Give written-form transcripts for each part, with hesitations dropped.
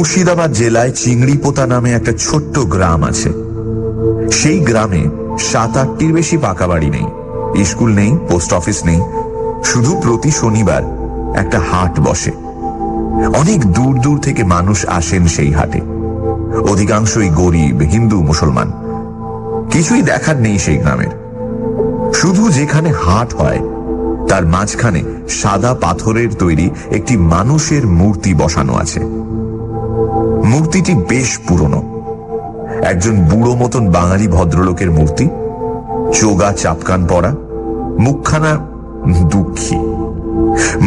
মুর্শিদাবাদ জেলায় চিংড়িপোতা নামে একটা ছোট্ট গ্রাম আছে। সেই গ্রামে 7-8টির বেশি পাকা বাড়ি নেই, স্কুল নেই, পোস্ট অফিস নেই। শুধু প্রতি শনিবার একটা হাট বসে। অনেক দূর দূর থেকে মানুষ আসেন সেই হাটে। অধিকাংশই গরিব, হিন্দু, মুসলমান। কিছুই দেখার নেই সেই গ্রামের। শুধু যেখানে হাট হয় তার মাঝখানে সাদা পাথরের তৈরি একটি মানুষের মূর্তি বসানো আছে। মূর্তিটি বেশ পুরনো। একজন বুড়ো মতন বাঙালি ভদ্রলোকের মূর্তি, চোগা চাপকান পরা, মুখখানা দুঃখী।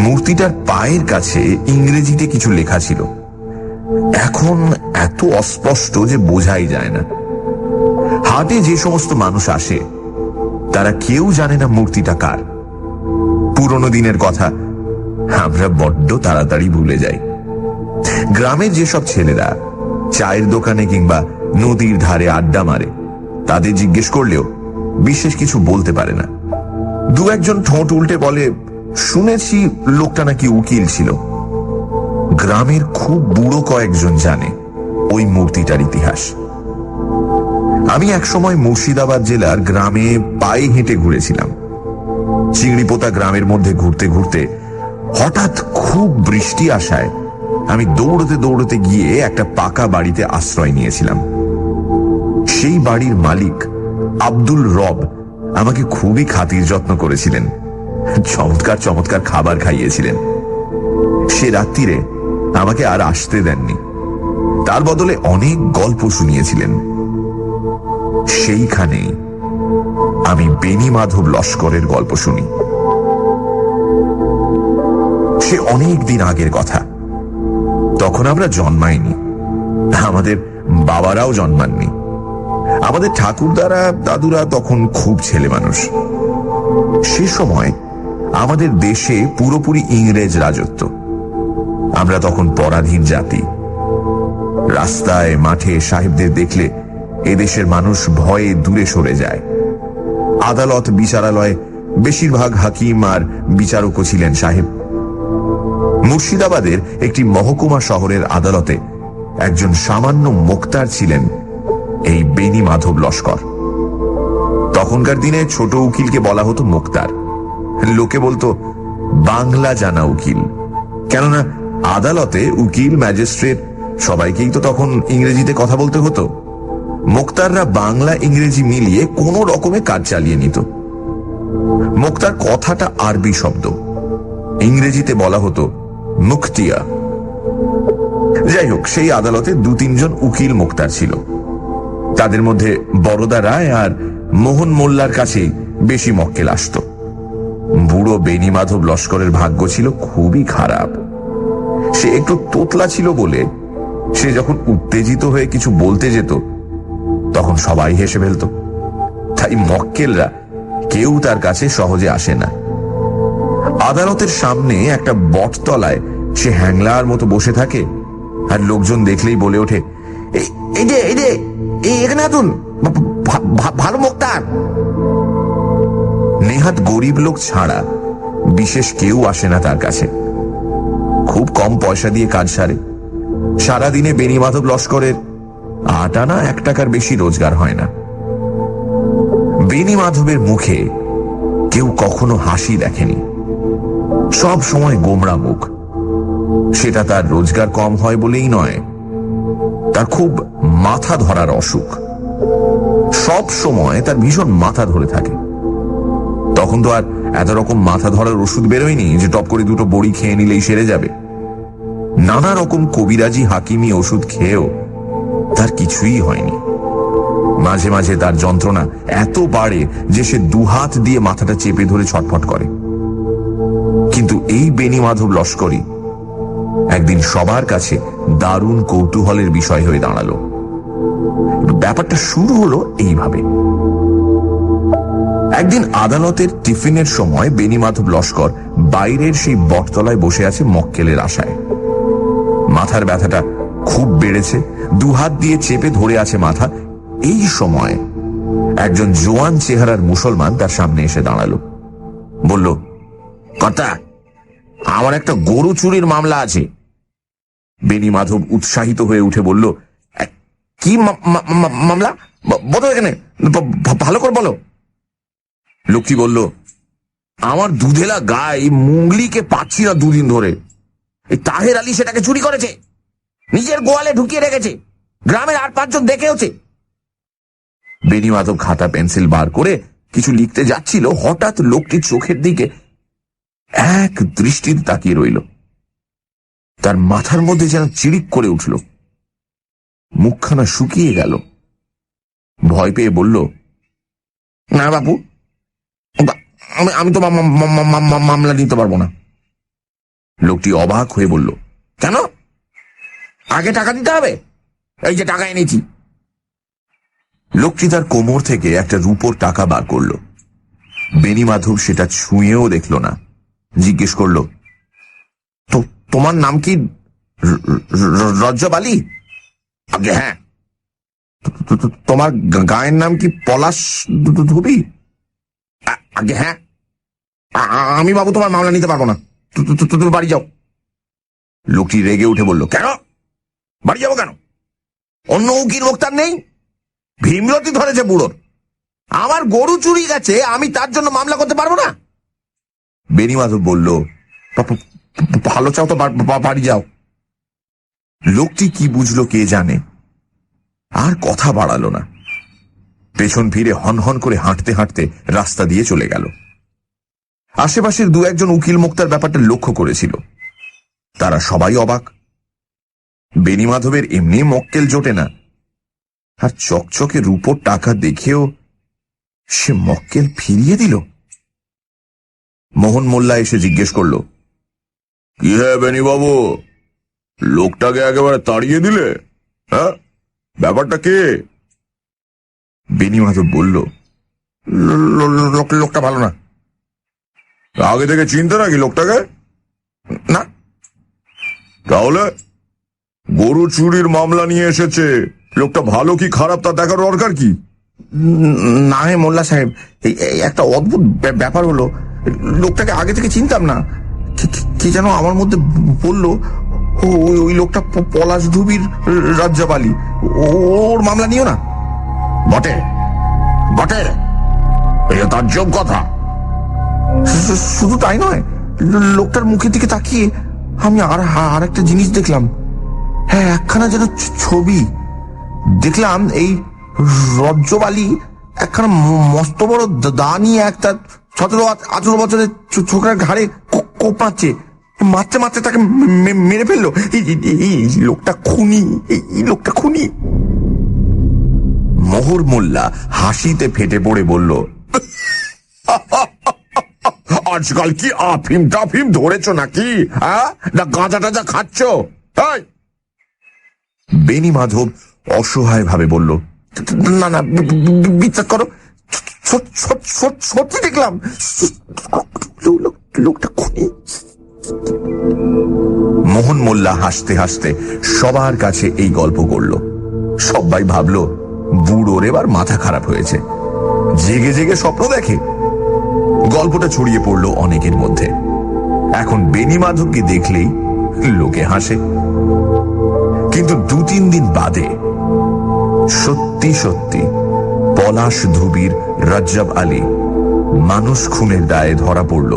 মূর্তিটার পায়ের কাছে ইংরেজিতে কিছু লেখা ছিল। এখন এত অস্পষ্ট যে বোঝাই যায় না। হাটে যে সমস্ত মানুষ আসে তারা কেউ জানে না মূর্তিটা কার। পুরনো দিনের কথা আমরা বড্ড তাড়াতাড়ি ভুলে যাই। গ্রামের যেসব ছেলেরা চায়ের দোকানে কিংবা নদীর ধারে আড্ডা মারে তাদের জিজ্ঞেস করলেও বিশেষ কিছু বলতে পারে না। দু একজন ঠোঁট উল্টে বলে, শুনেছি লোকটা নাকি উকিল ছিল। গ্রামের খুব বুড়ো কয়েকজন জানে ওই মূর্তিটার ইতিহাস। আমি একসময় মুর্শিদাবাদ জেলার গ্রামে পায়ে হেঁটে ঘুরেছিলাম। চিংড়িপোতা গ্রামের মধ্যে ঘুরতে ঘুরতে হঠাৎ খুব বৃষ্টি আসায় আমি দৌড়তে দৌড়তে গিয়ে একটা পাকা বাড়িতে আশ্রয় নিয়েছিলাম। সেই বাড়ির মালিক আব্দুল রব আমাকে খুবই খাতির যত্ন করেছিলেন। চমৎকার চমৎকার খাবার খাইয়েছিলেন। সে রাত্রিরে আমাকে আর আসতে দেননি। তার বদলে অনেক গল্প শুনিয়েছিলেন। সেইখানেই আমি বেনি মাধব লস্করের গল্প শুনি। সে অনেক দিন আগের কথা। তখন আমরা জন্মাইনি, আমাদের বাবারাও জন্মাননি। আমাদের ঠাকুরদারা দাদুরা তখন খুব ছেলে মানুষ। সে সময় আমাদের দেশে পুরোপুরি ইংরেজ রাজত্ব। আমরা তখন পরাধীন জাতি। রাস্তায় মাঠে সাহেবদের দেখলে এদেশের মানুষ ভয়ে দূরে সরে যায়। আদালত বিচারালয়ে বেশিরভাগ হাকিম আর বিচারকও ছিলেন সাহেব। মুর্শিদাবাদের একটি মহকুমা শহরের আদালতে একজন সামান্য মোক্তার ছিলেন এই বেনি মাধব লস্কর। তখনকার দিনে ছোট উকিলকে বলা হতো মোক্তার। লোকে বলতো বাংলা জানা উকিল, কেননা আদালতে উকিল, ম্যাজিস্ট্রেট সবাইকেই তো তখন ইংরেজিতে কথা বলতে হতো। মোক্তাররা বাংলা ইংরেজি মিলিয়ে কোনো রকমে কাজ চালিয়ে নিত। মোক্তার কথাটা আরবি শব্দ, ইংরেজিতে বলা হতো মুখতিয়া। যাই হোক, সেই আদালতে 2-3 জন উকিল মোক্তার ছিল। তাদের মধ্যে বরদা রায় আর মোহন মোল্লার কাছে বেশি মক্কেল আসত। বুড়ো বেনি মাধব লস্করের ভাগ্য ছিল খুবই খারাপ। সে একটু তোতলা ছিল বলে সে যখন উত্তেজিত হয়ে কিছু বলতে যেত তখন সবাই হেসে ফেলত। তাই মক্কেলরা কেউ তার কাছে সহজে আসে না। আদালতের সামনে একটা বটতলায় সে হ্যাংলার মতো বসে থাকে, আর লোকজন দেখলেই বলে ওঠে, এখানে আতুন, ভালো মোক্তার। নেহাত গরিব লোক ছাড়া বিশেষ কেউ আসে না তার কাছে। খুব কম পয়সা দিয়ে কাজ সারে। সারাদিনে বেনি মাধব লস্করের 8 আনা 1 টাকার বেশি রোজগার হয় না। বেনি মাধবের মুখে কেউ কখনো হাসি দেখেনি। সব সময় গোমড়া মুখ। সেটা তার রোজগার কম হয় বলেই নয়, তার খুব মাথা ধরার অসুখ। সব সময় তার ভীষণ মাথা ধরে থাকে। তখন তো আর এত রকম মাথা ধরার ওষুধ বেরোয়নি যে টপ করে 2টো বড়ি খেয়ে নিলেই সেরে যাবে। নানা রকম কবিরাজি হাকিমি ওষুধ খেয়েও তার কিছুই হয়নি। মাঝে মাঝে তার যন্ত্রণা এত বাড়ে যে সে 2 হাত দিয়ে মাথাটা চেপে ধরে ছটফট করে। কিন্তু এই বেনি মাধব লস্করই একদিন সবার কাছে দারুণ কৌতূহলের বিষয় হয়ে দাঁড়ালো। ব্যাপারটা শুরু হলো এইভাবে। একদিন আদালতের টিফিনের সময় বেনি মাধব লস্কর বাইরের সেই বটতলায় বসে আছে মক্কেলের আশায়। মাথার ব্যথাটা খুব বেড়েছে, 2 হাত দিয়ে চেপে ধরে আছে মাথা। এই সময় একজন জোয়ান চেহারার মুসলমান তার সামনে এসে দাঁড়ালো। বলল, কর্তা, আমার একটা গরু চুরির মামলা আছে। বেনি মাধব উৎসাহিত হয়ে উঠে বলল, কি মামলা? বলো এখানে, ভালো করে বলো। লোকটি বলল, আমার দুধেলা গায়ে মুঙ্গলিকে পাচ্ছি না দুদিন ধরে। এই তাহের আলী সেটাকে চুরি করেছে, নিজের গোয়ালে ঢুকিয়ে রেখেছে, গ্রামের আর 5 জন দেখেওছে। বেনি মাধব খাতা পেন্সিল বার করে কিছু লিখতে যাচ্ছিল, হঠাৎ লোকটির চোখের দিকে এক দৃষ্টিতে তাকিয়ে রইল। তার মাথার মধ্যে যেন চিড়িক করে উঠল, মুখখানা শুকিয়ে গেল। ভয় পেয়ে বলল, না বাবু, আমি তো মামলা নিতে পারবো না। লোকটি অবাক হয়ে বলল, কেন? আগে টাকা দিতে হবে, এই যে টাকা এনেছি। লোকটি তার কোমর থেকে একটা রূপোর টাকা বার করল। বেনি মাধব সেটা ছুঁয়েও দেখল না। জিজ্ঞেস করল, তো তোমার নাম কি রজ্জব আলী? আগে হ্যাঁ। তোমার গায়ের নাম কি পলাশ ধুবি? আগে হ্যাঁ। আমি বাবু তোমার মামলা নিতে পারবো না, তুমি বাড়ি যাও। লোকটি রেগে উঠে বলল, কেন বাড়ি যাবো কেন? অন্য উকিল মোক্তার নেই? ভীমরতি ধরেছে বুড়োর, আমার গরু চুরি গেছে, আমি তার জন্য মামলা করতে পারবো না? বেনি মাধব বলল, ভালো চাও তো বাড়ি যাও। লোকটি কি বুঝলো কে জানে, আর কথা বাড়ালো না। পেছন ফিরে হনহন করে হাঁটতে হাঁটতে রাস্তা দিয়ে চলে গেল। আশেপাশের 2-1 জন উকিল মোক্তার ব্যাপারটা লক্ষ্য করেছিল। তারা সবাই অবাক। বেনি মাধবের এমনি মক্কেল জোটে না, আর চকচকে রূপোর টাকা দেখেও সে মক্কেল ফিরিয়ে দিল। মোহন মোল্লা এসে জিজ্ঞেস করল, কি হ্যাঁ বেনি বাবু, লোকটাকে একেবারে তাড়িয়ে দিলে? হ্যাঁ, ব্যাপারটা কে? বেনি মাধব বলল, লোকটা ভালো না। আগে থেকে চিনতে নাকি লোকটাকে? না। তাহলে গরু চুরির মামলা নিয়ে এসেছে, লোকটা ভালো কি খারাপ তা দেখার দরকার কি? না হে মোল্লা সাহেব, এই একটা অদ্ভুত ব্যাপার হলো, লোকটাকে আগে থেকে চিনতাম না, কি যেন আমার মধ্যে বললো ওই লোকটা পলাশ ধুবির রজ্জব আলী, ওর মামলা নিও না। বটে বটে, এটা তার যোগ কথা। শুধু তাই নয়, লোকটার মুখের দিকে তাকিয়ে আমি আর একটা জিনিস দেখলাম। হ্যাঁ, একখানা যেন ছবি দেখলাম। এই রজ্জব আলী একখানা মস্ত বড় দা নিয়ে একটা 17-18 বছরের ছোকরার ঘাড়ে কোপাচ্ছে, মারতে মারতে তাকে মেরে ফেললো। এই লোকটা খুনি, এই লোকটা খুনি। মোহর মোল্লা হাসিতে ফেটে পড়ে বলল, আজকাল কি আফিম টাফিম ধরেছ নাকি? হ্যাঁ, না গাঁজা টাজা খাচ্ছ? বেনি মাধব অসহায় ভাবে বলল, না না, বিশ্বাস করো, সত্যি দেখলাম, লোকটা খুনি। মোহন মোল্লা হাসতে হাসতে সবার কাছে এই গল্প করল। সবাই ভাবল বুড়োর এবার মাথা খারাপ হয়েছে, জেগে জেগে স্বপ্ন দেখে। গল্পটা ছড়িয়ে পড়ল অনেকের মধ্যে। এখন বেনি মাধবকে দেখলেই লোকে হাসে। কিন্তু 2-3 দিন বাদে সত্যি সত্যি পলাশ ধুবির রজ্জব আলী মানুষ খুনের দায়ে ধরা পড়ল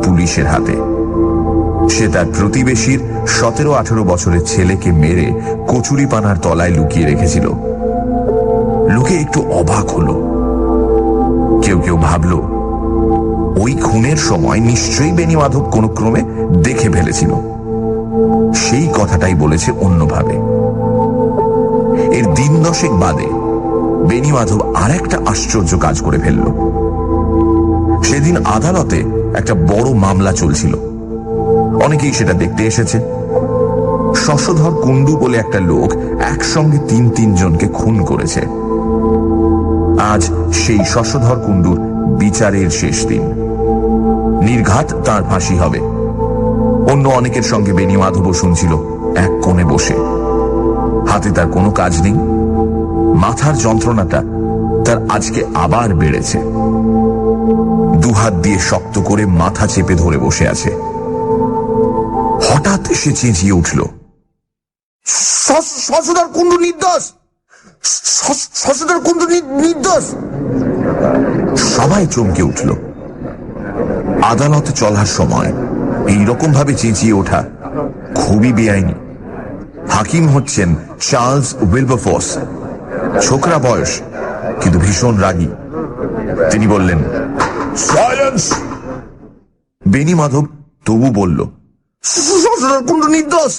পুলিশের হাতে। সে তার প্রতিবেশীর 17-18 বছরের ছেলেকে মেরে কচুরিপানার তলায় লুকিয়ে রেখেছিল। লোকে একটু অবাক হলো। কেউ কেউ ভাবল ওই খুনের সময় নিশ্চয়ই বেনি মাধব কোনো ক্রমে দেখে ফেলেছিল। সেই কথাটাই বলেছে অন্যভাবে। এর দিন 10 বাদে বেনি মাধব আর একটা আশ্চর্য কাজ করে ফেলল। সেদিন আদালতে একটা বড় মামলা চলছিল। অনেকেই সেটা দেখতে এসেছে। শশধর কুণ্ডু বলে একটা লোক একসঙ্গে 3 জনকে খুন করেছে। আজ সেই শশধর কুণ্ডুর বিচারের শেষ দিন। নির্ঘাত তার ফাঁসি হবে। অন্য অনেকের সঙ্গে বেনি মাধবও শুনছিল এক কোণে বসে। হাতে তার কোনো কাজ নেই। মাথার যন্ত্রণাটা তার আজকে আবার বেড়েছে। 2 হাত দিয়ে শক্ত করে মাথা চেপে ধরে বসে আছে। হঠাৎ সে চেঁচিয়ে উঠল, শশধর কুণ্ডু নির্দোষ, শশধর কুণ্ডু নির্দোষ। সবাই চমকে উঠল। আদালত চলার সময় এইরকম ভাবে চেঁচিয়ে ওঠা খুবই বেআইনি। হাকিম হচ্ছেন চার্লস উইলবারফোর্স। ছোকরা বয়স, কিন্তু ভীষণ রাগী। তিনি বললেন, সাইলেন্স। বেনি মাধব তবু বলল, শশধর কুণ্ডু নির্দোষ,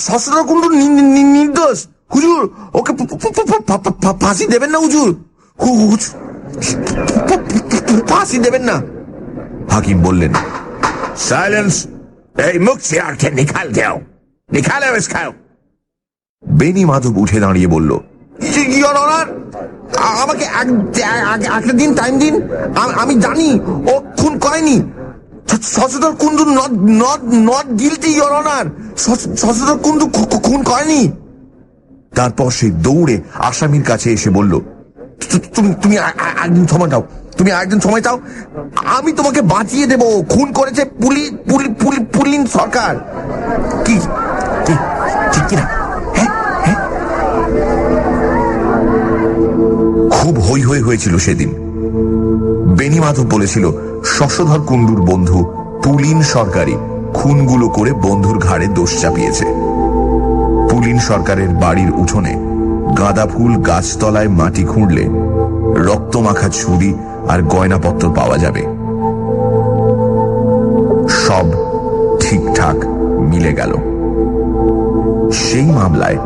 শশধর কুণ্ডু নির্দোষ। হুজুর, ওকে ফাঁসি দেবেন না হুজুর, ফাঁসি দেবেন না। হাকিম বললেন, সাইলেন্স, এই মুখশিয়ারকে নিকাল দাও, নিকালে খাও। বেনি মাধব উঠে দাঁড়িয়ে বলল, ইওর অনার, আমাকে একটা দিন টাইম দিন। আমি জানি ও খুন করেনি। Shashadhar Kundu not guilty your honour. Shashadhar Kundu খুন করেনি। তারপর সে দৌড়ে আসামির কাছে এসে বলল, তুমি একদিন সময় দাও, তুমি একদিন সময় চাও, আমি তোমাকে বাঁচিয়ে দেব। খুন করেছে পুলিন সরকার। কি ঠিক কিনা? খুব হই হই হয়েছিল সেদিন। বেনি মাধব বলেছিল শশধর কুণ্ডুর বন্ধু পুলিন সরকারই খুনগুলো করে বন্ধুর ঘাড়ে দোষ চাপিয়েছে। পুলিন সরকারের বাড়ির উঠোনে গাঁদা ফুল গাছতলায় মাটি খুঁড়লে রক্তমাখা ছুরি আর গয়নাপত্র পাওয়া যাবে। সব ঠিকঠাক মিলে গেল। সেই মামলায়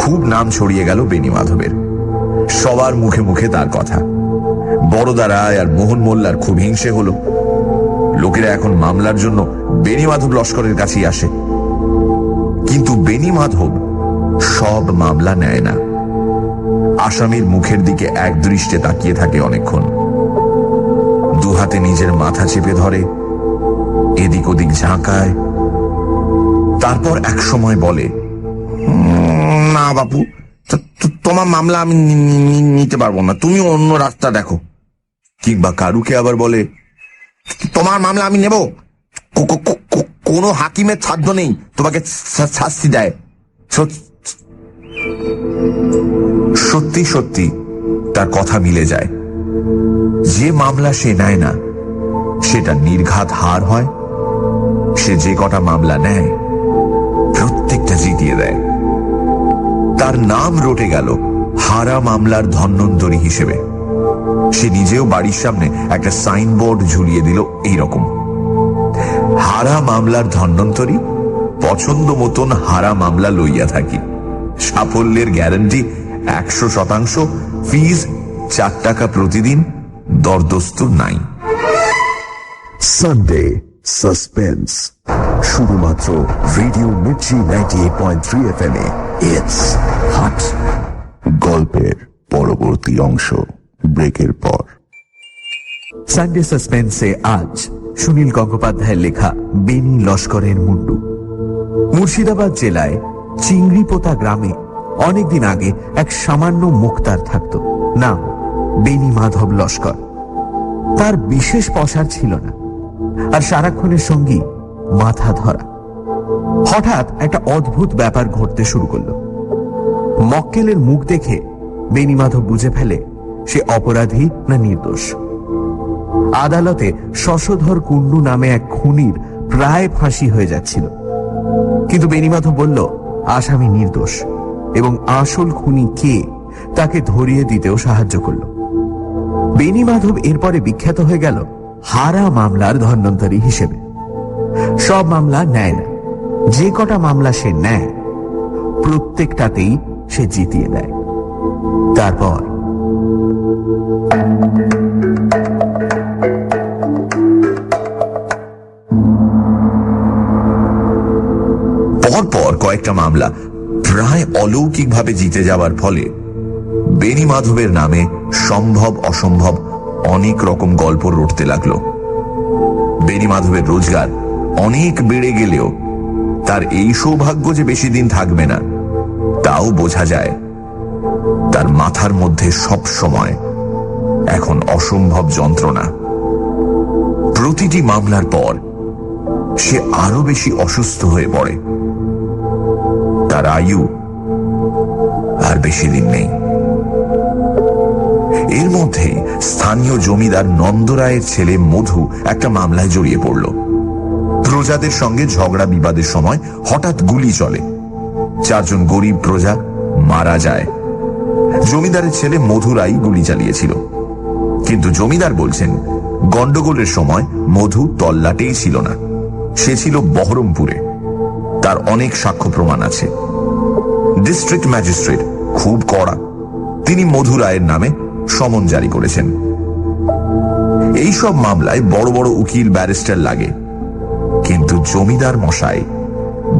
খুব নাম ছড়িয়ে গেল বেনি মাধবের। সবার মুখে মুখে তার কথা। বড়দা রায় আর মোহন মোল্লার খুব হিংসে হলো। লোকেরা এখন মামলার জন্য বেনি মাধব লস্করের কাছেই আসে। কিন্তু বেনি মাধব সব মামলা নেয় না। আসামির মুখের দিকে এক দৃষ্টে তাকিয়ে থাকে অনেকক্ষণ। দুহাতে নিজের মাথা চেপে ধরে, এদিক ওদিক ঝাঁকায়। তারপর এক সময় বলে, না বাপু, তোমার মামলা আমি নিতে পারবো না, তুমি অন্য রাস্তা দেখো। কিংবা কারুকে আবার বলে, তোমার মামলা আমি নেব, কোনো হাকিমের সাধ্য নেই তোমাকে শাস্তি দেয়। সত্যি সত্যি তার কথা মিলে যায়। যে মামলা সে নেয় না সেটা নির্ঘাত হার হয়। সে যে কটা মামলা নেয় প্রত্যেকটা জিতিয়ে দেয়। তার নাম রটে গেল হারা মামলার ধন্বন্তরী হিসেবে। সে নিজেও বাড়ির সামনে একটা সাইনবোর্ড ঝুলিয়ে দিল এইরকম, হারা মামলার ধন্বন্তরী, পছন্দ মতন হারা মামলা লইয়া থাকি। সাফল্যের গ্যারান্টি 100%, ফিজ 4 টাকা প্রতিদিন, দরদস্তুর নাই। সানডে সাসপেন্স, শুধুমাত্র radio Mirchi 98.3 FM A. It's hot. গল্পের পরবর্তী অংশ ব্রেকের পর। সানডে সাসপেন্সে আজ সুনীল গঙ্গোপাধ্যায়ের লেখা বেনি লস্করের মুন্ডু। মুর্শিদাবাদ জেলায় চিংড়িপোতা গ্রামে অনেকদিন আগে এক সামান্য মুক্তার থাকত, নাম বেনি মাধব লস্কর। তার বিশেষ পসার ছিল না, আর সারাক্ষণের সঙ্গী মাথা ধরা। হঠাৎ একটা অদ্ভুত ব্যাপার ঘটতে শুরু করলো। মক্কেলের মুখ দেখে বেনি মাধব বুঝে ফেলে সে অপরাধী না নির্দোষ। আদালতে শশধর কুণ্ডু নামে এক খুনির প্রায় ফাঁসি হয়ে যাচ্ছিল, কিন্তু বেনি মাধব বলল আসামি নির্দোষ এবং আসল খুনি কে তাকে ধরিয়ে দিতেও সাহায্য করল। বেনি মাধব এরপরে বিখ্যাত হয়ে গেল হারা মামলার ধন্বন্তরী হিসেবে। সব মামলা নেয় না, যে কটা মামলা সে নেয় প্রত্যেকটাতেই সে জিতিয়ে দেয়। তারপর পরপর কয়েকটা মামলা প্রায় অলৌকিকভাবে জিতে যাওয়ার ফলে বেনি মাধবের নামে সম্ভব অসম্ভব অনেক রকম গল্প রটতে লাগলো। বেনি মাধবের রোজগার অনেক বেড়ে গেলেও তার এই সৌভাগ্য যে বেশি দিন থাকবে না তাও বোঝা যায়। তার মাথার মধ্যে সব সময় এখন অসম্ভব যন্ত্রণা। প্রতিটি মামলার পর সে আরো বেশি অসুস্থ হয়ে পড়ে। তার আয়ু আর বেশি দিন নেই। এর মধ্যেই স্থানীয় জমিদার নন্দরায়ের ছেলে মধু একটা মামলায় জড়িয়ে পড়ল। প্রজাদের সঙ্গে ঝগড়া বিবাদের সময় হঠাৎ গুলি চলে, 4 জন গরিব প্রজা মারা যায়। জমিদারের ছেলে মধুরাই গুলি চালিয়েছিল, কিন্তু জমিদার বলছেন গন্ডগোলের সময় মধু তল্লাটেই ছিল না, সে ছিল বহরমপুরে। তার অনেক সাক্ষ্য প্রমাণ আছে। ডিস্ট্রিক্ট ম্যাজিস্ট্রেট খুব কড়া, তিনি মধু রায়ের নামে সমন জারি করেছেন। এই সব মামলায় বড় বড় উকিল ব্যারিস্টার লাগে, কিন্তু জমিদার মশাই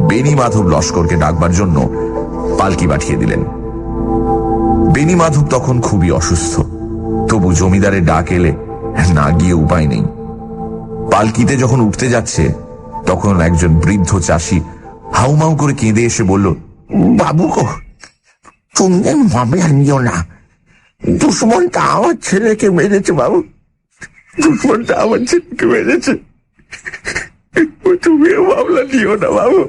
বেনি মাধব লস্করকে ডাকবার জন্য পালকি পাঠিয়ে দিলেন। বেনি মাধব তখন খুবই অসুস্থ, তবু জমিদারের ডাক এলে না গিয়ে উপায় নেই। পালকিতে যখন উঠতে যাচ্ছে তখন একজন বৃদ্ধ চাষি হাউমাউ করে কেঁদে এসে বলল, বাবু গো, তুমি মামলা নিও না, দুশ্মনটা আমার ছেলেকে মেরেছে বাবু, দুশ্মনটা আমার ছেলেকে মেরেছে, তুমি মামলা নিও না বাবু।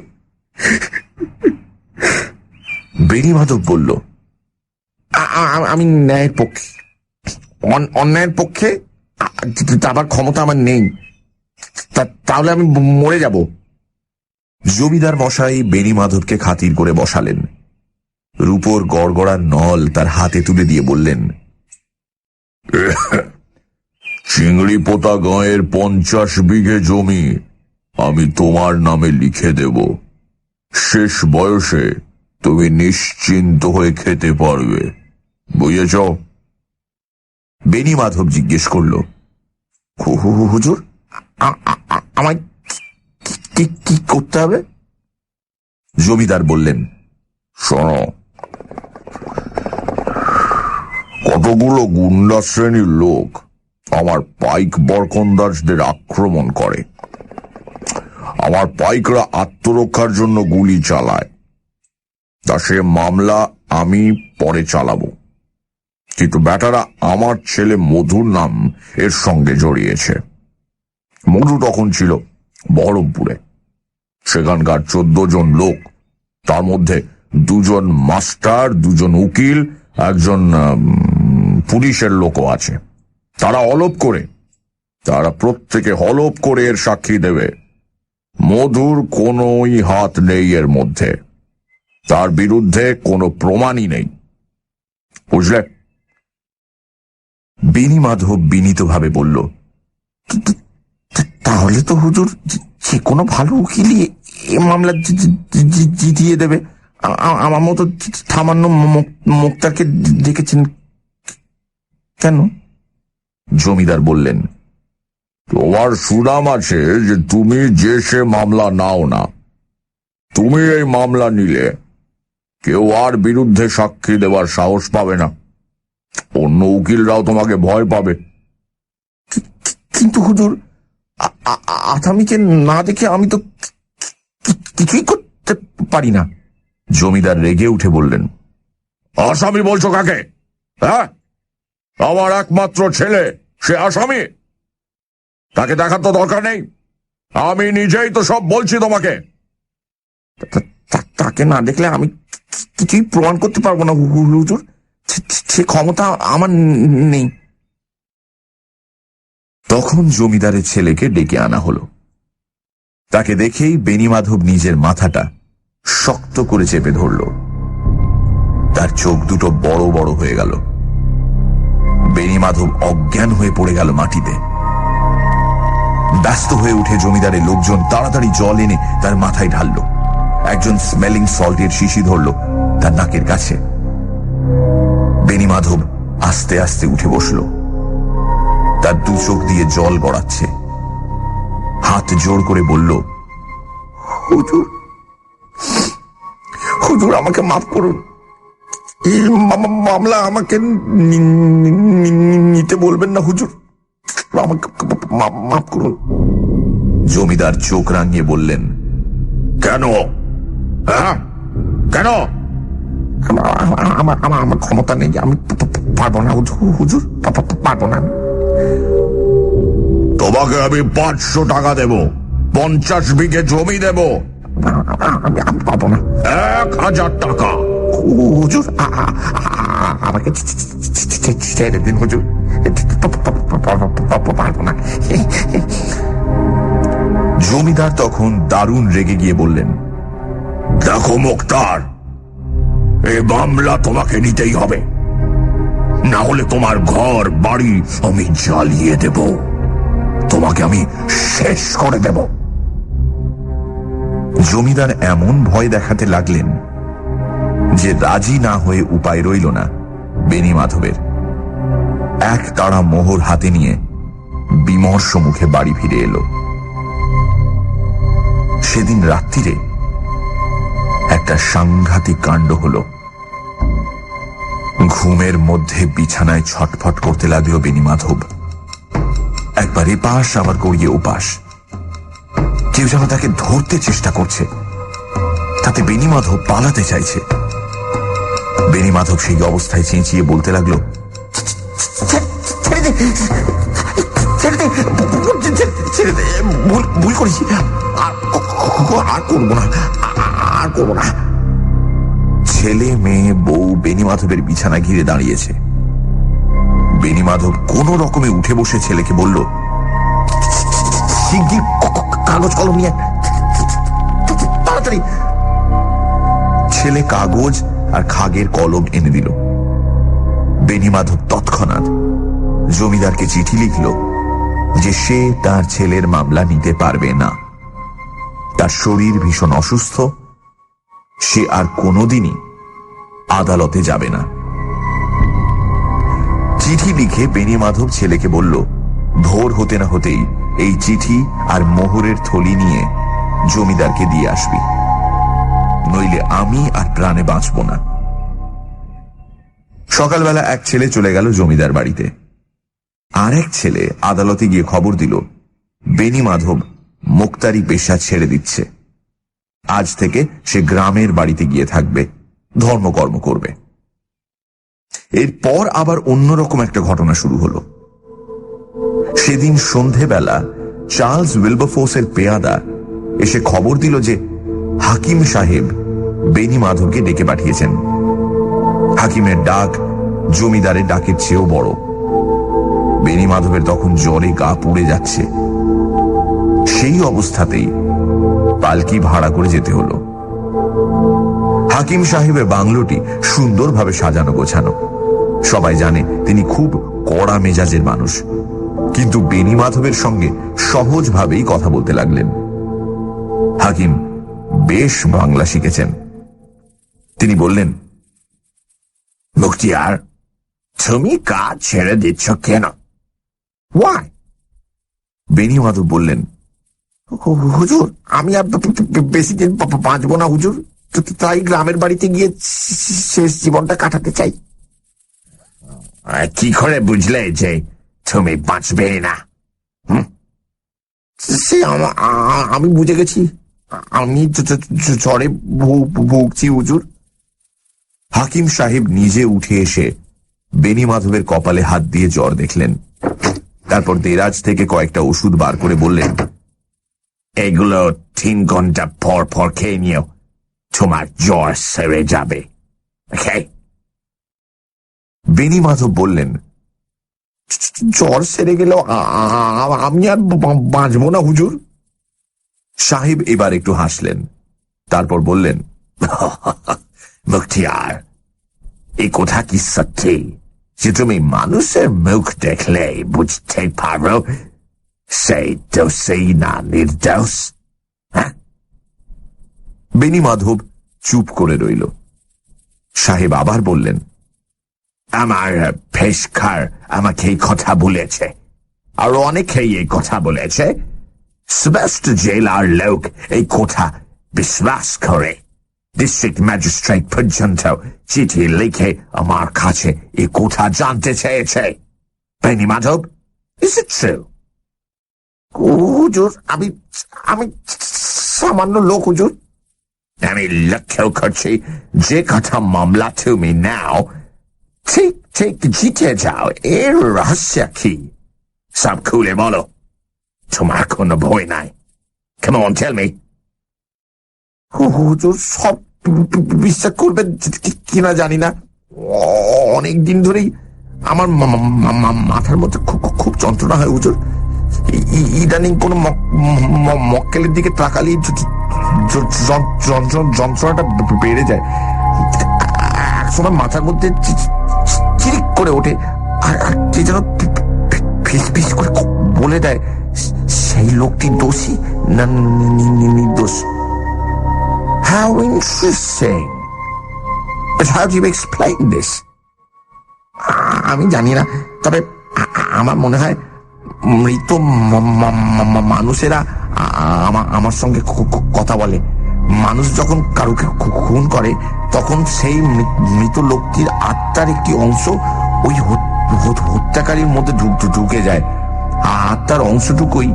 বেনি মাধব বলল, আমি ন্যায়ের পক্ষে, অন্যায়ের পক্ষে যাবার ক্ষমতা আমার নেই, তাহলে আমি মরে যাব। জমিদার মশাই বেনি মাধবকে খাতির করে বসালেন। রূপোর গড়গড়ার নল তার হাতে তুলে দিয়ে বললেন, চিংড়িপোতা গাঁয়ের 50 বিঘে জমি আমি তোমার নামে লিখে দেব। শেষ বয়সে তুমি নিশ্চিন্ত হয়ে খেতে পারবে, বুঝেছ? বেনি মাধব জিজ্ঞেস করল, হুজুর, আমায় কি করতে হবে? জমিদার বললেন, শোনো, কতগুলো গুন্ডা শ্রেণীর লোক আমার পাইক বরকন্দাজদের আক্রমণ করে। আমার পাইকরা আত্মরক্ষার জন্য গুলি চালায়, তা সে মামলা আমি পরে চালাবো, কিন্তু ব্যাটারা আমার ছেলে মধুর নাম এর সঙ্গে জড়িয়েছে। মধু তখন ছিল বহরমপুরে। সেখানকার 14 জন লোক, তার মধ্যে 2 জন মাস্টার, 2 জন উকিল, একজন পুলিশের লোকও আছে। তারা প্রত্যেকে হলপ করে এর সাক্ষী দেবে মধুর কোনোই হাত নেই এর মধ্যে, তার বিরুদ্ধে কোনো প্রমাণই নেই, বুঝলে? বেনি মাধব বিনীতভাবে বলল, তাহলে তো হুজুর যে কোনো ভালো উকিলই এ মামলা জিতিয়ে দেবে। আমার মতো সামান্য মুক্তারকে দেখেছেন কেন? জমিদার বললেন, তোমার সুনাম আছে যে তুমি যে সে মামলা নাও না। তুমি এই মামলা নিলে কেউ আর বিরুদ্ধে সাক্ষী দেওয়ার সাহস পাবে না, অন্য উকিলরাও তোমাকে ভয় পাবে। কিন্তু হুজুর, আসামিকে না দেখে আমি তো কিছুই করতে পারি না। জমিদার রেগে উঠে বললেন, আসামি বলছো কাকে? হ্যাঁ, আমার একমাত্র ছেলে সে আসামি? তাকে দেখার তো দরকার নেই, আমি নিজেই তো সব বলছি তোমাকে। তাকে না দেখলে আমি কিছুই প্রমাণ করতে পারবো না হুজুর, সে ক্ষমতা আমার নেই। তখন জমিদারের ছেলেকে ডেকে আনা হলো। তাকে দেখেই বেনি মাধব নিজের মাথাটা শক্ত করে চেপে ধরল। তার চোখ দুটো বড় বড় হয়ে গেল। বেনি মাধব অজ্ঞান হয়ে পড়ে গেল মাটিতে। ব্যস্ত হয়ে উঠে জমিদারের লোকজন তাড়াতাড়ি জল এনে তার মাথায় ঢালল। একজন স্মেলিং সল্টের শিশি ধরল তার নাকের কাছে। বেনি মাধব আস্তে আস্তে উঠে বসল। তার 2 চোখ দিয়ে জল গড়াচ্ছে। হাত জোড় করে বলল, হুজুর, হুজুর আমাকে মাফ করুন, এই মামলা আমাকে নিতে বলবেন না হুজুর, আমাকে মাফ করুন। জমিদার চোখ রাঙিয়ে বললেন, কেন? হ্যাঁ, কেন? আমার ক্ষমতা নেই, আমি পারবো না হুজুর, পারবো না। তোমাকে আমি 500 টাকা দেব, 50 বিঘে জমি দেব। আমি পারবো না। 1 1,000 টাকা। হুজুর, আমাকে ছেড়ে দিন হুজুর, পারবো না। জমিদার তখন দারুণ রেগে গিয়ে বললেন, দেখো মুক্তার, এই মামলা তোমাকে নিতেই হবে, না হলে তোমার ঘর বাড়ি আমি জ্বালিয়ে দেব, তোমাকে আমি শেষ করে দেব। জমিদার এমন ভয় দেখাতে লাগলেন যে রাজি না হয়ে উপায় রইল না বেনি মাধবের। এক তাড়া মোহর হাতে নিয়ে বিমর্ষ মুখে বাড়ি ফিরে এলো। সেদিন রাত্রিরে একটা সাংঘাতিক কাণ্ড হলো। ঘুমের মধ্যে বিছানায় ছটফট করতে লাগলো বেনি মাধব। একবার এপাশ আবার গড়িয়ে ওপাশ। কেউ যেন তাকে ধরতে চেষ্টা করছে, তাতে বেনি মাধব পালাতে চাইছে। বেনি মাধব সেই অবস্থায় চেঁচিয়ে বলতে লাগলো, ভুল করেছি, আর করবো না, আর করবো না। ছেলে মেয়ে বউ বেনি মাধবের বিছানা ঘিরে দাঁড়িয়েছে। বেনি মাধব কোন রকমে উঠে বসে ছেলেকে বলল, শিগগির কাগজ কলম নিয়ে তাড়াতাড়ি। ছেলে কাগজ আর খাগের কলম এনে দিল। বেনি মাধব তৎক্ষণাৎ জমিদারকে চিঠি লিখল যে সে তার ছেলের মামলা নিতে পারবে না। তার শরীর ভীষণ অসুস্থ, সে আর কোনোদিনই আদালতে যাবে না। চিঠি লিখে বেনি মাধব ছেলেকে বলল, ভোর হতে না হতেই এই চিঠি আর মোহরের থলি নিয়ে জমিদারকে দিয়ে আসবি, নইলে আমি আর প্রাণে বাঁচব না। সকালবেলা এক ছেলে চলে গেল জমিদার বাড়িতে। আর এক ছেলে আদালতে গিয়ে খবর দিল বেনি মাধব মুক্তারি পেশা ছেড়ে দিচ্ছে। আজ থেকে সে গ্রামের বাড়িতে গিয়ে থাকবে, ধর্মকর্ম করবে। এরপর আবার অন্যরকম একটা ঘটনা শুরু হলো। সেদিন সন্ধেবেলা চার্লস উইলবারফোর্সের পেয়াদা এসে খবর দিল যে হাকিম সাহেব বেনি মাধবকে ডেকে পাঠিয়েছেন। হাকিমের ডাক জমিদারের ডাকের চেয়েও বড়। বেনি মাধবের তখন জ্বরে গা পুড়ে যাচ্ছে। সেই অবস্থাতেই পালকি ভাড়া করে যেতে হলো। হাকিম সাহেবের বাংলোটি সুন্দরভাবে সাজানো গোছানো। সবাই জানে তিনি খুব কড়া মেজাজের মানুষ, কিন্তু বেনি মাধবের সঙ্গে সহজভাবেই কথা বলতে লাগলেন। হাকিম বেশ বাংলা শিখেছেন। তিনি বললেন, মুখতিয়ার, তুমি কাজ ছেড়ে দিচ্ছ কেন? ওয়াই? বেনি মাধব বললেন, হুজুর, আমি আর বেশি দিন বাঁচবো না হুজুর, তাই গ্রামের বাড়িতে গিয়ে শেষ জীবনটা কাটাতে চাই। কি করে বুঝলে যে তুমি বাঁচবে না? সে আমি বুঝে গেছি, আমি জ্বরে ভুগছি হুজুর। হাকিম সাহেব নিজে উঠে এসে বেনি মাধবের কপালে হাত দিয়ে জ্বর দেখলেন। তারপর দেরাজ থেকে কয়েকটা ওষুধ বার করে বললেন, এগুলো 3 ঘন্টা পর পর খেয়ে নিও, তোমার জ্বর সেরে যাবে। বেনি মাধব বললেন, জ্বর সেরে গেলেও আমি আর বাঁচবো না হুজুর। সাহেব এবার একটু হাসলেন, তারপর বললেন, মুখতিয়ার, এই কথা কি সত্যি যে তুমি মানুষের মুখ দেখলে বুঝতে পারো সেই দোষী না নির্দোষ? বেনি মাধব চুপ করে রইল। সাহেব আবার বললেন, আমার পেশকার আমাকে এই কথা বলেছে, আর অনেকেই এই কথা বলেছে। সমস্ত জেলার লোক এই কথা বিশ্বাস করে। ডিস্ট্রিক্ট ম্যাজিস্ট্রেট পর্যন্ত চিঠি লিখে আমার কাছে এই কথা জানতে চেয়েছে। বেনি মাধব, ইজ ইট ট্রু? হুজুর, আমি সামান্য লোক হুজুর। আমি লক্ষ্য করছি যে কথা মামলা তুমি নাও ঠিক ঠিক জিতে যাও। এর রহস্য কি? সব খুলে বলো, তোমার কোনো ভয় নাই। Come on, tell me. হুজুর, সব বিশ্বাস করবেন কিনা জানি না, অনেক দিন ধরেই আমার মাথার মধ্যে খুব খুব যন্ত্রণা হয় হুজুর। ইদানিং কোন মক্কেলের দিকে তাকালেই যন্ত্রণাটা বেড়ে যায়। একসময় মাথার মধ্যে চিরিক করে ওঠে, আর কে যেন ফিস ফিস করে বলে দেয় সেই লোকটি দোষী না নির্দোষ। How interesting. But how do you explain this? আমি জানি না, তবে আমার মনে হয় মৃত মানুষেরা আমার সঙ্গে কথা বলে। মানুষ যখন কারোকে খুন করে তখন সেই মৃত লোকটির আত্মার একটি অংশ ওই হত্যাকারীর মধ্যে ঢুকে যায়। আত্মার অংশটুকুই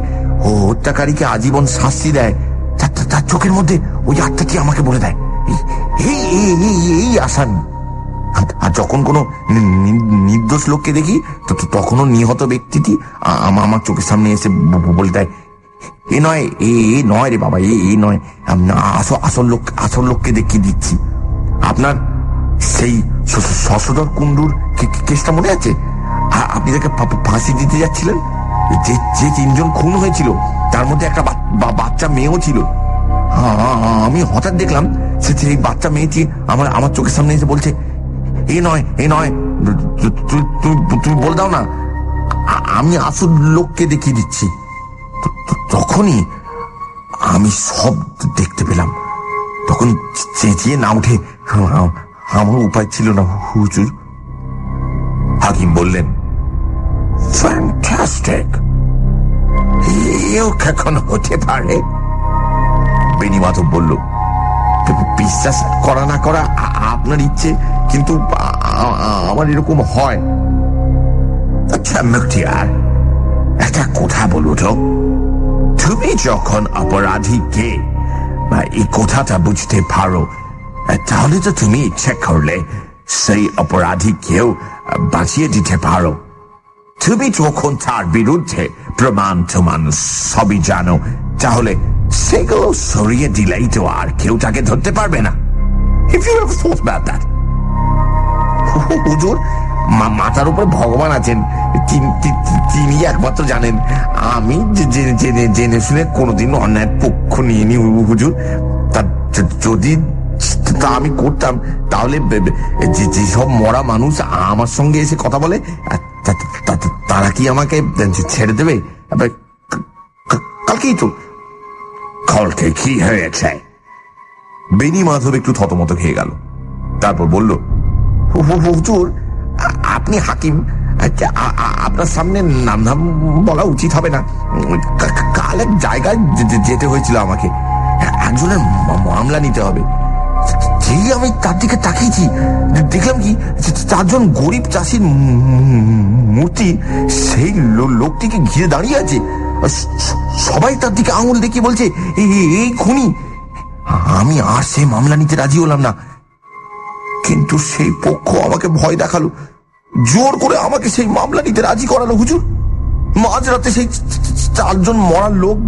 হত্যাকারীকে আজীবন শাস্তি দেয়। তার চোখের মধ্যে ওই আত্মাটি আমাকে বলে দেয় এই আসামি। আর যখন কোনো নির্দোষ লোককে দেখি তখনও নিহত ব্যক্তিটি আমার চোখের সামনে এসে বলে দেয় এ নয়, এ নয় রে বাবা, এ নয়, আসল লোককে দেখিয়ে দিচ্ছি। আপনার সেই শশধর কুণ্ডুর কেসটা মনে আছে? আপনি তাকে ফাঁসি দিতে যাচ্ছিলেন। যে তিনজন খুন হয়েছিল তার মধ্যে একটা বাচ্চা মেয়েও ছিল। আমি হঠাৎ দেখলাম সেই বাচ্চা মেয়েটি আমার চোখের সামনে এসে বলছে এ নয়, তুমি বলে দাও না, আমি আসল লোককে দেখিয়ে দিচ্ছি। তখনই আমি সব দেখতে পেলাম। তখন চেঁচিয়ে না উঠে আমার উপায় ছিল না হুজুর। হাকিম বললেন, ফ্যান্টাস্টিক, এও কখন হতে পারে? বেনি মাধব বলল, বিশ্বাস করা না করা আপনার ইচ্ছে, কিন্তু আমার এরকম হয়। আচ্ছা মুখতিয়ার, একটা কথা বলো তো, তুমি যখন অপরাধীকে বা এই কথাটা বুঝতে পারো, তাহলে তো তুমি ইচ্ছে করলে সেই অপরাধীকেও বাঁচিয়ে দিতে পারো। তুমি যখন তার বিরুদ্ধে প্রমাণ টমান সবই জানো, তাহলে সেগুলো সরিয়ে দিলেই তো আর কেউ তাকে ধরতে পারবে না। If you ever thought about that? হুজুর, মাথার উপরে ভগবান আছেন, তিনি একমাত্র জানেন। আমি জেনে শুনে কোনোদিন অন্যায় পক্ষ নিয়ে হুজুর। যদি তা আমি করতাম, তাহলে যেসব মরা মানুষ আমার সঙ্গে এসে কথা বলে তারা কি আমাকে ছেড়ে দেবে? কালকেই তো। কালকে কি হয়েছে? বেনি মাধব একটু থতমত খেয়ে গেল, তারপর বলল, হুজুর, আপনি হাকিম, আপনার সামনে নাম বলা উচিত হবে না। কাল এক জায়গায় যেতে হয়েছিল আমাকে, একজনের মামলা নিতে হবে। যেই আমি তার দিকে তাকিয়েছি, দেখলাম কি চারজন গরিব চাষির মূর্তি সেই লোকটিকে ঘিরে দাঁড়িয়ে আছে। সবাই তার দিকে আঙুল দেখিয়ে বলছে এই খুনি। আমি আর সেই মামলা নিতে রাজি হলাম না, কিন্তু সেই পক্ষ আমাকে ভয় দেখালো, জোর করে আমাকে সেই মামলা নিতে রাজি করালো হুজুর। মাঝরাতে সেই চারজন মরা লোক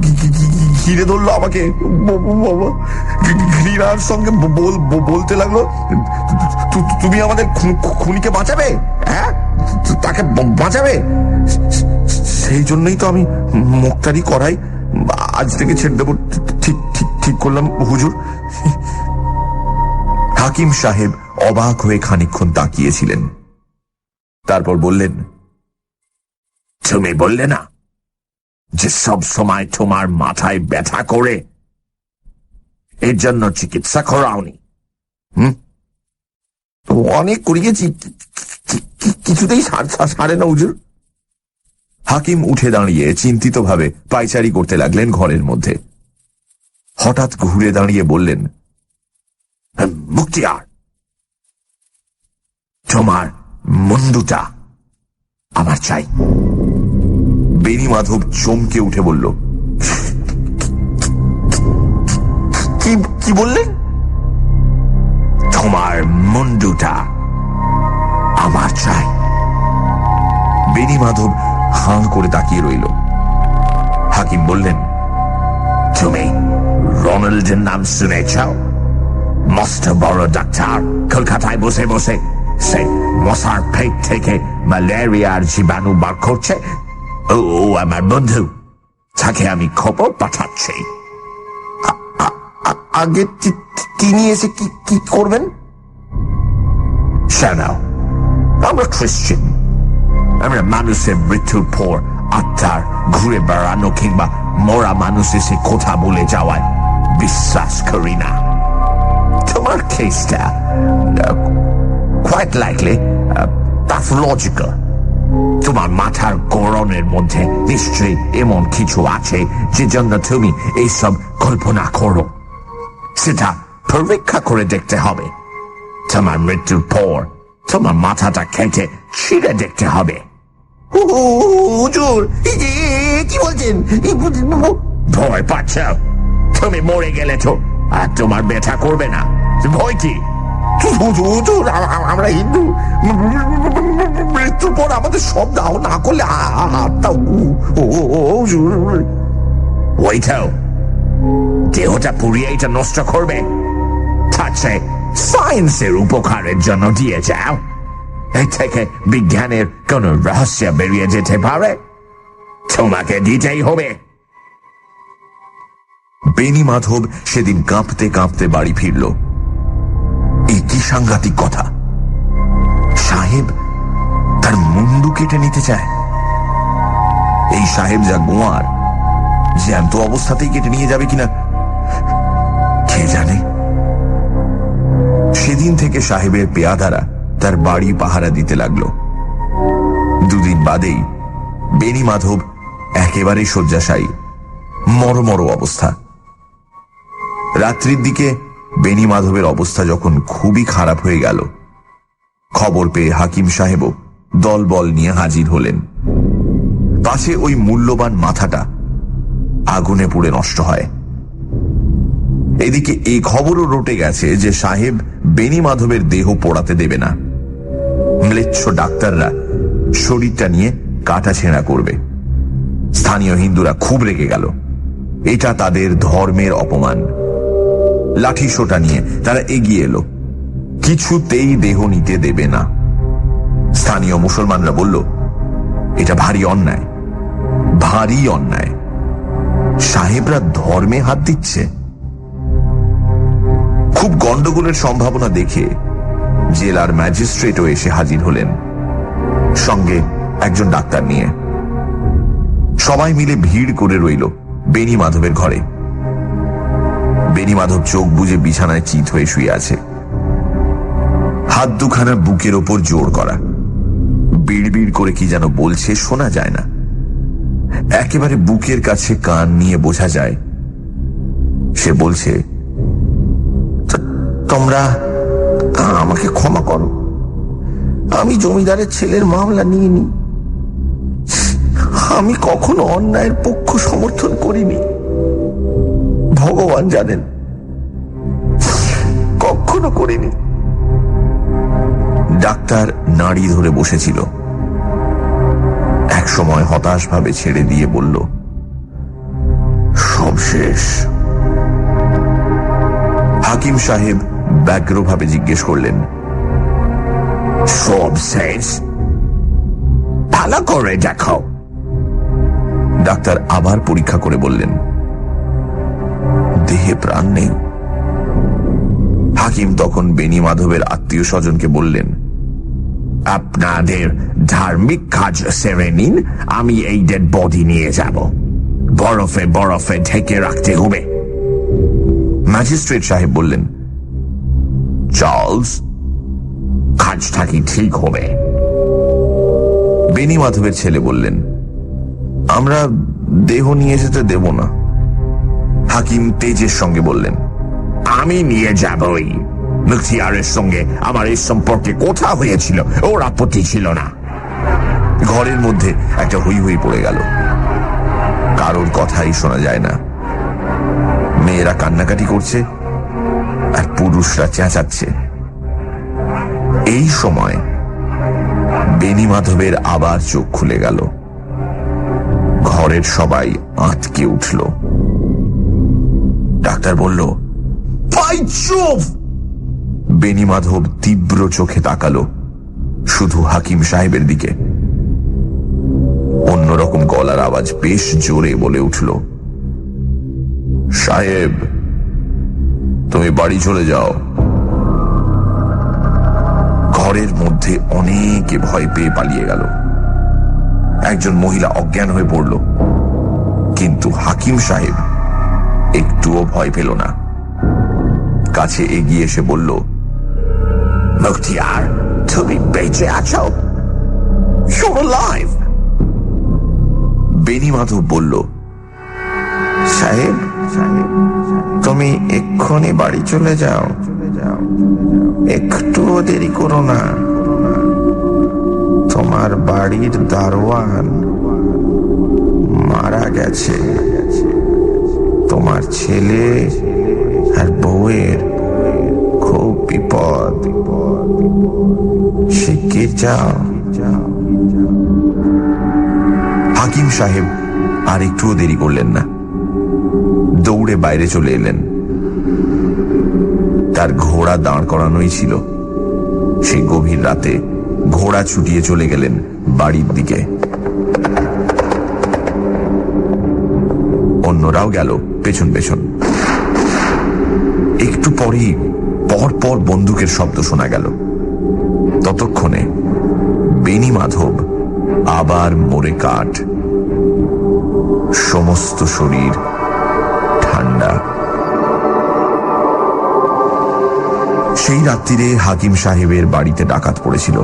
ঘিরে ধরলো আমাকে। বাবা, ঘৃণার সঙ্গে বলতে লাগলো, তুমি আমাদের খুনিকে বাঁচাবে, হ্যাঁ, তাকে বাঁচাবে। সেই জন্যই তো আমি মুক্তারি করাই আজ থেকে ছেড়ে দেবো ঠিক করলাম হুজুর। হাকিম সাহেব অবাক হয়ে খানিকক্ষণ তাকিয়েছিলেন, তারপর বললেন, তুমি বললে না যে সব সময় তোমার মাথায় ব্যথা করে, এর জন্য চিকিৎসা করাওনি? অনেক করিয়েছি, কিছুতেই সারে না হুজুর। হাকিম উঠে দাঁড়িয়ে চিন্তিত ভাবে পায়চারি করতে লাগলেন ঘরের মধ্যে। হঠাৎ ঘুরে দাঁড়িয়ে বললেন, মুক্তিয়ার, তোমার মুন্ডুটা আমার চাই। বেনি মাধব চমকে উঠে বলল, কি বললেন? তোমার মুন্ডুটা আমার চাই। বেনি মাধব হাঁ করে তাকিয়ে রইল। হাকিম বললেন, তুমি রোনাল্ডের নাম শুনেছ? মস্ত বড় ডাক্তার কলকাতায় বসে বসে সে মশার পেট থেকে ম্যালেরিয়ার জীবাণু বার করছে। ও আমার বন্ধু, তাকে আমি খবর পাঠাচ্ছি। আগে তিনি এসে কি করবেন? শোনাও, আমরা খ্রিস্টান, আমরা মানুষের মৃত্যুর পর আত্মার ঘুরে বেড়ানো কিংবা মরা মানুষ এসে কথা বলে যাওয়ায় বিশ্বাস করি না। তোমার কেসটা quite likely pathological. তোমার মাথার গড়নের মধ্যে নিশ্চয়ই এমন কিছু আছে যে জন্য তুমি এইসব কল্পনা করো। সেটা পরীক্ষা করে দেখতে হবে। তোমার মৃত্যুর পর তোমার মাথাটা কেটে ছিঁড়ে দেখতে হবে। হুজুর, কি বলছেন? ভয় পাচ্ছ? তুমি মরে গেলে তো আর তোমার ব্যথা করবে না, ভয় কি? হুজুর, আমরা হিন্দু, মৃত্যুর পর আমাদের সব দাও না করলে আত্মা ওইটাও দেহটা পুড়িয়ে এটা নষ্ট করবে। তাছে সায়েন্সের উপকারের জন্য দিয়ে যাও। এই থেকে বিজ্ঞানের কোন রহস্য বেরিয়ে যেতে পারে, তোমাকে দিতেই হবে। বেনি মাধব সেদিন কাঁপতে কাঁপতে বাড়ি ফিরল। এই কি সাংঘাতিক কথা! সাহেব তার মুন্ডু কেটে নিতে চায়। এই সাহেব যা গোয়ার, জ্যান্ত অবস্থাতেই কেটে নিয়ে যাবে কিনা কে জানে। সেদিন থেকে সাহেবের পেয়াদারা তার বাড়ি পাহারা দিতে লাগলো। দুদিন বাদেই বেনি মাধব একেবারে শয্যাশায়ী, মরমর অবস্থা। রাত্রির দিকে বেনি মাধবের অবস্থা যখন খুবই খারাপ হয়ে গেল, খবর পেয়ে হাকিম সাহেবও দলবল নিয়ে হাজির হলেন। পাশে ওই মূল্যবান মাথাটা আগুনে পুড়ে নষ্ট হয়। এদিকে এই খবরও রটে গেছে যে সাহেব বেনি মাধবের দেহ পোড়াতে দেবে না। ম্লেচ্ছ ডাক্তাররা শরীরটা নিয়ে কাটা ছেঁড়া করবে। স্থানীয় হিন্দুরা খুব রেগে গেল। এটা তাদের ধর্মের অপমান। লাঠি সোটা নিয়ে তারা এগিয়ে এলো, কিছুতেই দেহ নিতে দেবে না। স্থানীয় মুসলমানরা বলল, এটা ভারী অন্যায়, ভারী অন্যায়। সাহেবরা ধর্মে হাত দিচ্ছে। খুব গন্ডগোলের সম্ভাবনা দেখে জেলার ম্যাজিস্ট্রেটও এসে হাজির হলেন, সঙ্গে একজন ডাক্তার নিয়ে। সবাই মিলে ভিড় করে রইল বেনি মাধবের ঘরে। বেনি মাধব চোখ বুজে বিছানায় চিত হয়ে শুয়ে আছে, হাত দুখানা বুকের ওপর জোর করা। বিড়বিড় করে কি যেন বলছে, শোনা যায় না। একেবারে বুকের কাছে কান নিয়ে বোঝা যায় সে বলছে, তোমরা আমাকে ক্ষমা করো, আমি জমিদারের ছেলের মামলা নিয়ে নি। আমি কখনো অন্যায়ের পক্ষ সমর্থন করিনি, ভগবান জানেন, কখনো করিনি। ডাক্তার নাড়ি ধরে বসেছিল। এক সময় হতাশ ভাবে ছেড়ে দিয়ে বলল, সব শেষ। হাকিম সাহেব ব্যগ্রভাবে জিজ্ঞেস করলেন, সব শেষ? ভালো করে দেখো। ডাক্তার আবার পরীক্ষা করে বললেন, দেহে প্রাণ নেই। হাকিম তখন বেনি মাধবের আত্মীয় স্বজনকে বললেন, আপনাদের ধার্মিক কাজ সেরে নিন, আমি এই ডেড বডি নিয়ে যাব। বরফে বরফে ঢেকে রাখতে হবে। ম্যাজিস্ট্রেট সাহেব বললেন, চার্লস, কাজটা কি ঠিক হবে? বেনি মাধবের ছেলে বললেন, আমরা দেহ নিয়ে যেতে দেব না। হাকিম তেজের সঙ্গে বললেন, আমি নিয়ে যাবই। মুখতিয়ারের সঙ্গে আমার এই সম্পর্কে কথা হয়েছিল, ওর আপত্তি ছিল না। ঘরের মধ্যে একটা হই হই পড়ে গেল। কারোর কথাই শোনা যায় না। মেয়েরা কান্নাকাটি করছে আর পুরুষরা চেঁচাচ্ছে। এই সময় বেনি মাধবের আবার চোখ খুলে গেল। ঘরের সবাই আঁতকে উঠল। ডাক্তার বলল, ভাই চুপ, বেনি মাধব তীব্র চোখে তাকালো শুধু হাকিম সাহেবের দিকে। অন্যরকম গলার আওয়াজ বেশ জোরে বলে উঠল, সাহেব, তুমি বাড়ি চলে যাও। ঘরের মধ্যে অনেকে ভয় পেয়ে পালিয়ে গেল। একজন মহিলা অজ্ঞান হয়ে পড়ল, কিন্তু হাকিম সাহেব একটুও ভয় পেল না। কাছে এগিয়ে এসে বলল, মুখতিয়ার, তুমি বেঁচে আছো? You're alive! বেনি মাধব বলল, সাহেব, তুমি এক্ষুনি বাড়ি চলে যাও, একটুও দেরি করো না। তোমার বাড়ির দারোয়ান মারা গেছে। তোমার ছেলে আর বউয়ের খুব বিপদ। শিগগির যাও। হাকিম সাহেব আর একটুও দেরি করলেন না, দৌড়ে বাইরে চলে এলেন। তার ঘোড়া দাঁড় করানোই ছিল। সেই গভীর রাতে ঘোড়া ছুটিয়ে চলে গেলেন বাড়ির দিকে। অন্যরাও গেল পেছন পেছন। একটু পরেই পর বন্দুকের শব্দ শোনা গেল। ততক্ষণে বেনি মাধব আবার মরে কাঠ, সমস্ত শরীর ঠান্ডা। সেই রাত্রিরে হাকিম সাহেবের বাড়িতে ডাকাত পড়েছিল।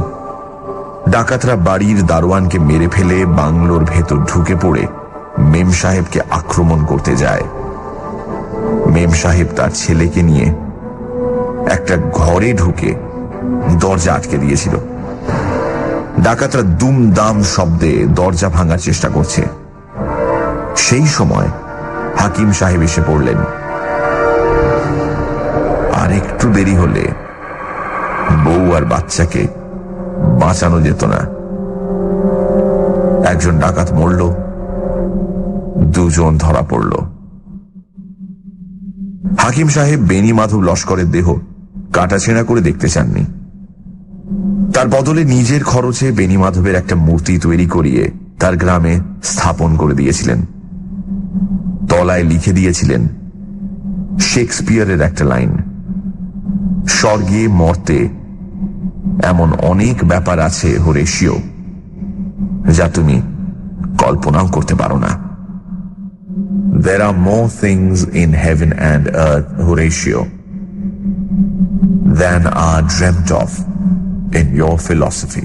ডাকাতরা বাড়ির দারোয়ানকে মেরে ফেলে বাংলোর ভেতর ঢুকে পড়ে মেম সাহেবকে আক্রমণ করতে যায়। মেম সাহেব তার ছেলেকে নিয়ে একটা ঘরে ঢুকে দরজা আটকে দিয়েছিল। ডাকাতরা দুমদাম শব্দে দরজা ভাঙার চেষ্টা করছে। সেই সময় হাকিম সাহেব এসে পড়লেন। আর একটু দেরি হলে বউ আর বাচ্চাকে বাঁচানো যেত না। একজন ডাকাত মরল, দুজন ধরা পড়ল। হাকিম সাহেব বেনি মাধব লস্করের দেহ কাটাছেঁড়া করে দেখতে চাননি। তার বদলে নিজের খরচে বেনি মাধবের একটা মূর্তি তৈরি করিয়ে তার গ্রামে স্থাপন করে দিয়েছিলেন। তলায় লিখে দিয়েছিলেন শেক্সপিয়ারের একটা লাইন, স্বর্গে মর্তে এমন অনেক ব্যাপার আছে হোরেশিও, যা তুমি কল্পনাও করতে পারো না। There are more things in heaven and earth, Horatio, than are dreamt of in your philosophy.